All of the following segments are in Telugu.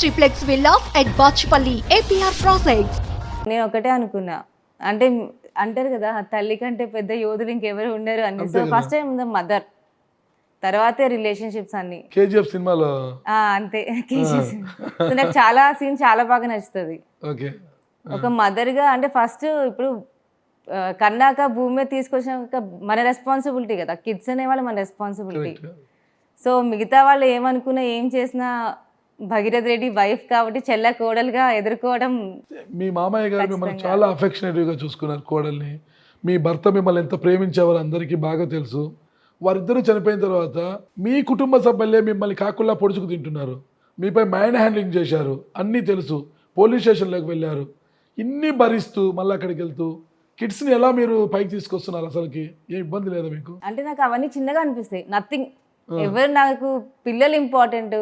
triplex villas at Bachpalli, APR Projects. నేను ఒకటే అనుకున్నా, అంటే అంటారు కదా తల్లి కంటే పెద్ద యోధులు ఇంకెవరు ఉండరు అని. సో ఫస్ట్ టైం మదర్, తర్వాతే రిలేషన్షిప్స్ అన్ని. కేజీఎఫ్ సినిమాలో అంతే కేజీఎఫ్. సో నాకు చాలా సీన్ చాలా బాగా నచ్చుతుంది. ఓకే, ఒక మదర్గా అంటే ఫస్ట్ ఇప్పుడు కన్నాక భూమి మీద తీసుకొచ్చినాక మన రెస్పాన్సిబిలిటీ కదా, కిడ్స్ అనేవాళ్ళు మన రెస్పాన్సిబిలిటీ. సో మిగతా వాళ్ళు ఏమనుకున్నా ఏం చేసినా భగీరథ్ రెడ్డి వైఫ్ కాబట్టి చెల్ల కోడలుగా ఎదుర్కోవడం. మీ మామయ్య గారు మిమ్మల్ని చాలా అఫెక్షనేటివ్గా చూసుకున్నారు కోడల్ని. మీ భర్త మిమ్మల్ని ఎంత ప్రేమించేవారు అందరికీ బాగా తెలుసు. వారిద్దరూ చనిపోయిన తర్వాత మీ కుటుంబ సభ్యులే మిమ్మల్ని కాకుల్లా పొడుచుకు తింటున్నారు, మీపై మైండ్ హ్యాండ్లింగ్ చేశారు, అన్నీ తెలుసు, పోలీస్ స్టేషన్లోకి వెళ్ళారు. ఇన్ని భరిస్తూ మళ్ళీ అక్కడికి వెళ్తూ కిడ్స్ని ఎలా మీరు పైకి తీసుకొస్తున్నారు? అసలుకి ఏ ఇబ్బంది లేదా మీకు? అంటే నాకు అవన్నీ చిన్నగా అనిపిస్తాయి, నథింగ్. ఎవరు నాకు పిల్లలు ఇంపార్టెంట్,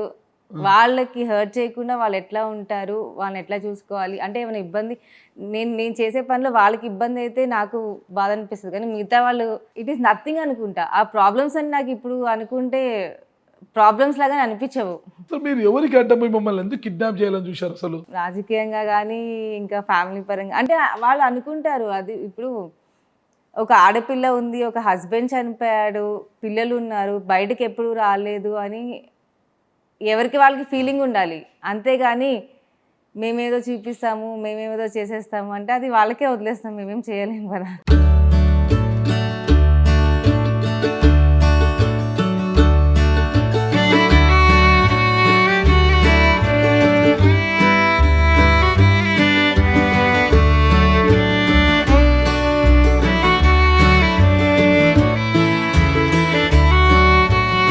వాళ్ళకి హర్ట్ చేయకుండా వాళ్ళు ఎట్లా ఉంటారు, వాళ్ళని ఎట్లా చూసుకోవాలి. అంటే ఏమైనా ఇబ్బంది నేను చేసే పనిలో వాళ్ళకి ఇబ్బంది అయితే నాకు బాధ అనిపిస్తుంది, కానీ మిగతా వాళ్ళు ఇట్ ఈస్ నథింగ్ అనుకుంటా. ఆ ప్రాబ్లమ్స్ అని నాకు ఇప్పుడు అనుకుంటే ప్రాబ్లమ్స్ లాగా అనిపించవు. మీరు ఎవరికి అడ్డం మిమ్మల్ని ఎందుకు కిడ్నాప్ చేయాలని చూశారు అసలు? రాజకీయంగా కానీ ఇంకా ఫ్యామిలీ పరంగా అంటే వాళ్ళు అనుకుంటారు. అది ఇప్పుడు ఒక ఆడపిల్ల ఉంది, ఒక హస్బెండ్ చనిపోయాడు, పిల్లలు ఉన్నారు, బయటకు ఎప్పుడు రాలేదు అని ఎవరికి వాళ్ళకి ఫీలింగ్ ఉండాలి. అంతేగాని మేమేదో చూపిస్తాము, మేమేదో చేసేస్తాము అంటే అది వాళ్ళకే వదిలేస్తాం, మేమేం చేయలేము కదా.